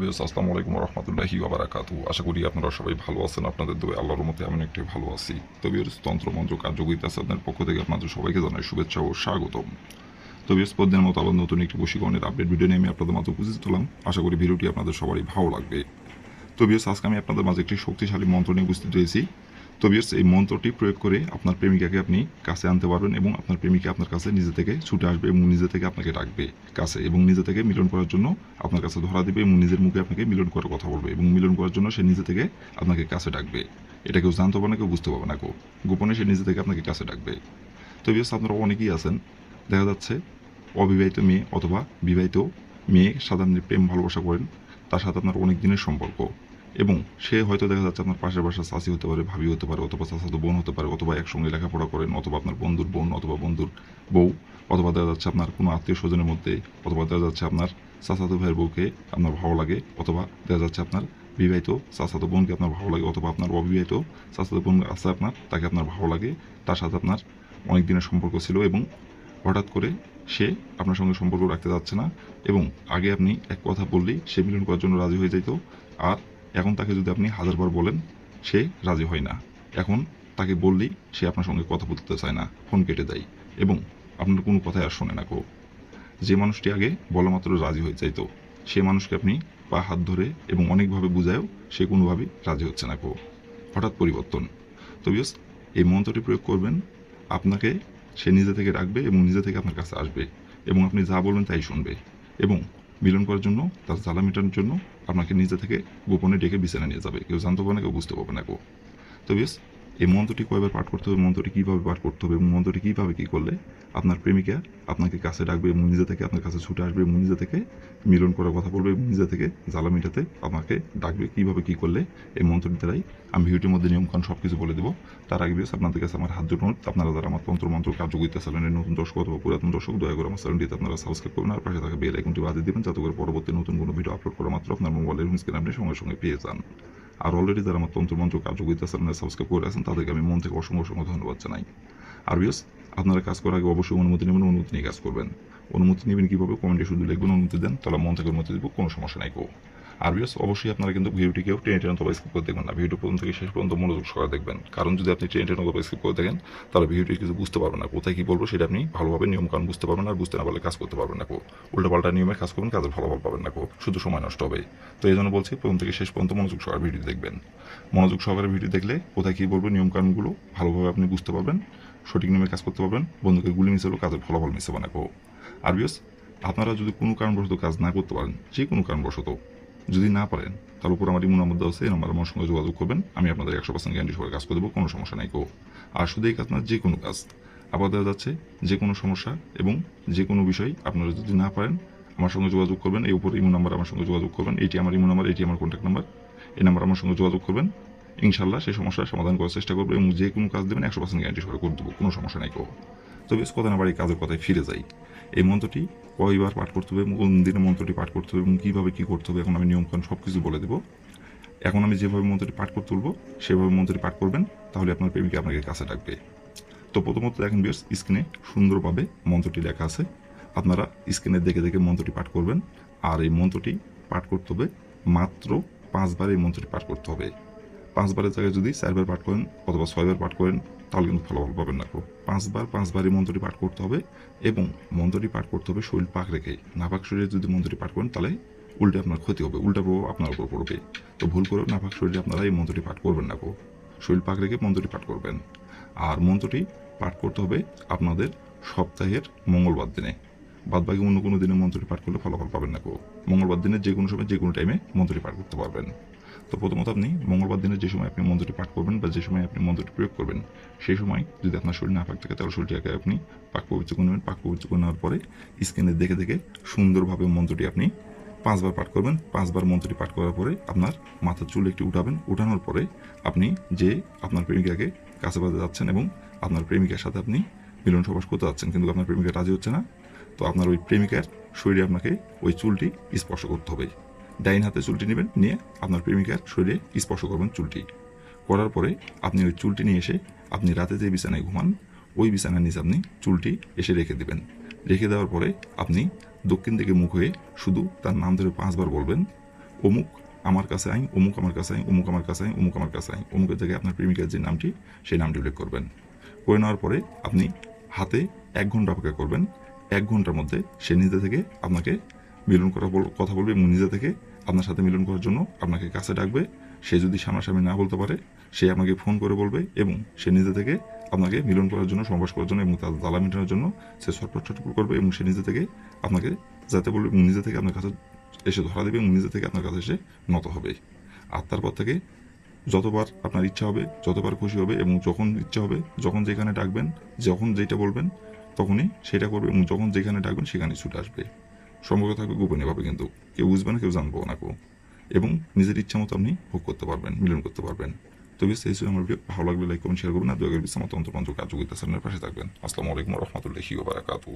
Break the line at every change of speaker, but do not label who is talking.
Viewers আসসালামু আলাইকুম ওয়া রাহমাতুল্লাহি ওয়া বারাকাতুহু। আশা করি আপনারা সবাই ভালো আছেন। আপনাদের দোয়ায় আল্লাহর রহমতে আমি একটু ভালো আছি। তো ভিউয়ার্স তন্ত্র মন্ত্র কার্যকরিতা সাধনের পক্ষ থেকে আপনাদের সবাইকে জানাই শুভেচ্ছা ও স্বাগতম। তো ভিউয়ার্স প্রতিদিনের মতো আবার নতুন একটি বশীকরণের আপডেট ভিডিও নিয়ে আমি আপনাদের মাঝে উপস্থিত হলাম। আশা করি ভিডিওটি আপনাদের সবারই ভালো লাগবে। তো ভিউয়ার্স আজকে আমি আপনাদের মাঝে একটি শক্তিশালী মন্ত্র নিয়ে উপস্থিত হয়েছি। তো ভিউয়ার্স এই মন্ত্রটি প্রয়োগ করে আপনার প্রেমিকাকে আপনি কাছে আনতে পারবেন এবং আপনার প্রেমিকা আপনার কাছে নিজে থেকে ছুটে আসবে এবং নিজে থেকে আপনাকে ডাকবে কাছে এবং নিজে থেকে মিলন করার জন্য আপনার কাছে ধরা দিবে এবং নিজের মুখে আপনাকে মিলন করার কথা বলবে এবং মিলন করার জন্য সে নিজে থেকে আপনাকে কাছে ডাকবে। এটা কেউ জানতে পারবে না, কেউ বুঝতে পারবে না, কেউ গোপনে সে নিজে থেকে আপনাকে কাছে ডাকবে। তো ভিউয়ার্স আপনারা অনেকেই আছেন, দেখা যাচ্ছে অবিবাহিত মেয়ে অথবা বিবাহিত মেয়ে সাধারণ প্রেম ভালোবাসা করেন, তার সাথে আপনার অনেক দিনের সম্পর্ক এবং সে হয়তো দেখা যাচ্ছে আপনার পাশের বাসার চাচি হতে পারে, ভাবি হতে পারে, অথবা চাচাতো বোন হতে পারে, অথবা একসঙ্গে লেখাপড়া করেন, অথবা আপনার বন্ধুর বোন অথবা বন্ধুর বউ, অথবা দেখা যাচ্ছে আপনার কোনো আত্মীয় স্বজনের মধ্যে, অথবা দেখা যাচ্ছে আপনার চাচাতো ভাইয়ের বউকে আপনার ভালো লাগে, অথবা দেখা যাচ্ছে আপনার বিবাহিত চাচাতো বোনকে আপনার ভালো লাগে, অথবা আপনার অবিবাহিত চাচাতো বোন আছে আপনার, তাকে আপনার ভালো লাগে, তার সাথে আপনার অনেক দিনের সম্পর্ক ছিল এবং হঠাৎ করে সে আপনার সঙ্গে সম্পর্ক রাখতে যাচ্ছে না এবং আগে আপনি এক কথা বললেই সে মিলন করার জন্য রাজি হয়ে যেত, আর এখন তাকে যদি আপনি হাজারবার বলেন সে রাজি হয় না। এখন তাকে বললেই সে আপনার সঙ্গে কথা বলতে চায় না, ফোন কেটে দেয় এবং আপনার কোনো কথাই আর শোনে না। যে মানুষটি আগে বলা মাত্র রাজি হয়ে যাইতো সে মানুষকে আপনি পা হাত ধরে এবং অনেকভাবে বুঝায়ও সে কোনোভাবেই রাজি হচ্ছে না। হঠাৎ পরিবর্তন। তো বিকজ এই মন্ত্রটি প্রয়োগ করবেন, আপনাকে সে নিজে থেকে ডাকবে এবং নিজে থেকে আপনার কাছে আসবে এবং আপনি যা বলবেন তাই শুনবে এবং মিলন করার জন্য, তার জ্বালা মেটানোর জন্য আপনাকে নিজে থেকে গোপনে ডেকে বিছানা নিয়ে যাবে। কেউ জানতে পারবে না, কেউ বুঝতে পারবে না। তো বিকজ এই মন্ত্রটি কয়বার পাঠ করতে হবে, মন্ত্রটি কীভাবে পাঠ করতে হবে এবং মন্ত্রটি কীভাবে কী করলে আপনার প্রেমিকা আপনাকে কাছে ডাকবে এবং নিজে থেকে আপনার কাছে ছুটে আসবে এবং নিজে থেকে মিলন করার কথা বলবে এবং নিজে থেকে জ্বালা মেটাতে আপনাকে ডাকবে, কীভাবে কী করলে এই মন্ত্রটি দ্বারাই আমি ভিডিওটির মধ্যে নিয়মকানুন সব কিছু বলে দেবো। তার আগে বিকজ আপনাদের কাছে আমার হাত জোট অনুরোধ, আপনারা যারা আমার তন্ত্র মন্ত্র কার্যকরিতা চ্যানেলের নতুন দর্শক অথবা পুরাতন দর্শক, দয়া করে আমার চ্যানেলটিতে আপনারা সাবস্ক্রাইব করবেন আর পাশে থাকা বেল আইকনটি বাজিয়ে দেবেন, যাতে করে পরবর্তী নতুন কোনো ভিডিও আপলোড করা মাত্র আপনার মোবাইলের স্ক্রিনে আপনি সঙ্গে সঙ্গে পেয়ে যান। আর অলরেডি যারা আমার তন্ত্রমন্ত্র কার্যকরিতা চ্যানেলে সাবস্ক্রাইব করে আছেন তাদেরকে আমি মন থেকে অসংখ্য অসংখ্য ধন্যবাদ জানাই। আর বিকজ আপনারা কাজ করার আগে অবশ্যই অনুমতি নেবেন, অনুমতি নিয়ে কাজ করবেন। অনুমতি নেবেন কীভাবে, কমেন্টে শুধু লিখবেন অনুমতি দেন, তাহলে মন থেকে অনুমতি দেবো, কোনো সমস্যা নাই। আর বিকজ অবশ্যই আপনারা কিন্তু ভিডিওটিকেও টেনে টেনে অথবা স্কিপ করে দেখবেন না, ভিডিও প্রথম থেকে শেষ পর্যন্ত মনোযোগ সহকারে দেখবেন। কারণ যদি আপনি টেনে টেনে অথবা স্কিপ করে দেখেন তাহলে ভিডিওটি কিছু বুঝতে পারবেন না, কোথায় কী বলবো সেটা আপনি ভালোভাবে নিয়মকানুন বুঝতে পারবেন না, আর বুঝতে না পারলে কাজ করতে পারবেন না। উল্টোপাল্টা নিয়মে কাজ করবেন, কাজের ফলাফল পাবেন না, শুধু সময় নষ্ট হবে। তো এই জন্য বলছি প্রথম থেকে শেষ পর্যন্ত মনোযোগ সহকারে ভিডিও দেখবেন। মনোযোগ সহকারে ভিডিও দেখলে কোথায় কী বলবো নিয়মকানুনগুলো ভালোভাবে আপনি বুঝতে পারবেন, সঠিক নিয়মে কাজ করতে পারবেন, বন্ধুকে গুলি মিস হলেও কাজের ফলাফল মিস হবে না। আর বিকজ আপনারা যদি কোনো কারণবশত কাজ না করতে পারেন, যে কোনো কারণবশত যদি না পারেন, তার উপর আমার ইমো নাম্বার দেওয়া আছে, এই নাম্বার আমার সঙ্গে যোগাযোগ করবেন, আমি আপনাদের 100% গ্যারান্টি সহকারে কাজ করে দেবো, কোনো সমস্যা নাই। আর শুধু এই কাজ না, যে কোনো কাজ আবার দেওয়া যাচ্ছে, যে কোনো সমস্যা এবং যে কোনো বিষয় আপনারা যদি না পারেন আমার সঙ্গে যোগাযোগ করবেন। এই উপর ইমো নাম্বার আমার সঙ্গে যোগাযোগ করবেন, এটি আমার ইমো নাম্বার, এটি আমার কন্ট্যাক্ট নাম্বার, এই নাম্বার আমার সঙ্গে যোগাযোগ করবেন। ইনশাল্লাহ সেই সমস্যার সমাধান করার চেষ্টা করবো এবং যে কোনো কাজ দেবেন 100% গ্যারান্টি সহকারে করে দেবো, কোনো সমস্যা নাই। তো বেশ কথা না বাড়ি কাজের কথায় ফিরে যাই। এই মন্ত্রটি কয়বার পাঠ করতে হবে এবং কোন দিনে মন্ত্রটি পাঠ করতে হবে এবং কীভাবে কী করতে হবে এখন আমি নিয়মকানুন সব কিছু বলে দেবো। এখন আমি যেভাবে মন্ত্রটি পাঠ করতে বলবো সেভাবে মন্ত্রটি পাঠ করবেন, তাহলে আপনার প্রেমিকা আপনাকে কাছে ডাকবে। তো প্রথমত দেখেন বিয়ার্স, স্ক্রিনে সুন্দরভাবে মন্ত্রটি লেখা আছে, আপনারা স্ক্রিনে দেখে দেখে মন্ত্রটি পাঠ করবেন। আর এই মন্ত্রটি পাঠ করতে হবে মাত্র 5 বার। এই মন্ত্রটি পাঠ করতে হবে 5 বারের জায়গায় যদি 4 বার পাঠ করেন অথবা 6 বার পাঠ করেন তাহলে কিন্তু ফলাফল পাবেন না। 5 বার এই মন্ত্রটি পাঠ করতে হবে এবং মন্ত্রটি পাঠ করতে হবে শরীর পাক রেখে। নাপাক শরীরে যদি মন্ত্রটি পাঠ করেন তাহলে উল্টে আপনার ক্ষতি হবে, উল্টা প্রভাব আপনার উপর পড়বে। তো ভুল করে নাপাক শরীরে আপনারা এই মন্ত্রটি পাঠ করবেন না। শরীর পাক রেখে মন্ত্রটি পাঠ করবেন। আর মন্ত্রটি পাঠ করতে হবে আপনাদের সপ্তাহের মঙ্গলবার দিনে, বাদবাকি অন্য কোনো দিনে মন্ত্রটি পাঠ করলে ফলাফল পাবেন না। মঙ্গলবার দিনে যে কোনো সময় যে কোনো টাইমে মন্ত্রটি পাঠ করতে পারবেন। তো প্রথমত আপনি মঙ্গলবার দিনে যে সময় আপনি মন্ত্রটি পাঠ করবেন বা যে সময় আপনি মন্ত্রটি প্রয়োগ করবেন সেই সময় যদি আপনার শরীর না পাক থাকে তাহলে শরীরটাকে আপনি পাক পবিত্র করে নেবেন। পাক পবিত্র করে নেওয়ার পরে স্ক্রিনে দেখে দেখে সুন্দরভাবে মন্ত্রটি আপনি 5 বার পাঠ করবেন। 5 বার মন্ত্রটি পাঠ করার পরে আপনার মাথার চুল একটু উঠাবেন। উঠানোর পরে আপনি যে আপনার প্রেমিকাকে কাছে বাঁধতে যাচ্ছেন এবং আপনার প্রেমিকার সাথে আপনি মিলন সবাস করতে যাচ্ছেন, কিন্তু আপনার প্রেমিকা রাজি হচ্ছে না, তো আপনার ওই প্রেমিকার শরীরে আপনাকে ওই চুলটি স্পর্শ করতে হবে। ডাইন হাতে চুলটি নেবেন, নিয়ে আপনার প্রেমিকার শরীরে স্পর্শ করবেন চুলটি। করার পরে আপনি ওই চুলটি নিয়ে এসে আপনি রাতে যে বিছানায় ঘুমান ওই বিছানার নিচে আপনি চুলটি এসে রেখে দেবেন। রেখে দেওয়ার পরে আপনি দক্ষিণ দিকে মুখ হয়ে শুধু তার নাম ধরে 5 বার বলবেন, অমুক আমার কাছে আইন, অমুক আমার কাছে আইন, অমুক আমার কাছে আইন, অমুক আমার কাছে আইন, অমুকের জায়গায় আপনার প্রেমিকার যে নামটি সেই নামটি উল্লেখ করবেন। করে নেওয়ার পরে আপনি হাতে 1 ঘন্টা অপেক্ষা করবেন। 1 ঘন্টার মধ্যে সে নিজে থেকে আপনাকে মিলন করা কথা বলবে এবং নিজে থেকে আপনার সাথে মিলন করার জন্য আপনাকে কাছে ডাকবে। সে যদি সামনাসামনি না বলতে পারে সে আপনাকে ফোন করে বলবে এবং সে নিজে থেকে আপনাকে মিলন করার জন্য, সহবাস করার জন্য এবং তার জ্বালা মেটানোর জন্য সে ছটফট করবে এবং সে নিজে থেকে আপনাকে যাতে বলবে এবং নিজে থেকে আপনার কাছে এসে ধরা দেবে এবং নিজে থেকে আপনার কাছে এসে নত হবে। আর তারপর থেকে যতবার আপনার ইচ্ছা হবে, যতবার খুশি হবে এবং যখন ইচ্ছা হবে, যখন যেখানে ডাকবেন, যখন যেটা বলবেন তখনই সেটা করবে এবং যখন যেখানে ডাকবেন সেখানে ছুটে আসবে। সম্পর্ক থাকবে গোপনীয়ভাবে, কিন্তু কেউ বুঝবে না, কেউ জানবো না কেউ, এবং নিজের ইচ্ছা মতো আপনি ভোগ করতে পারবেন, মিলন করতে পারবেন। তো বেশ, এই ছিল আমার ভিডিও। ভালো লাগলে লাইক কমেন্ট শেয়ার করবেন আর দয়া করে বিশ্রাম তন্ত্র মন্ত্র কার্যকরিতা চ্যানেলের পাশে থাকবেন। আসসালামু আলাইকুম রহমতুল্লাহি ওয়া বারাকাতুহু।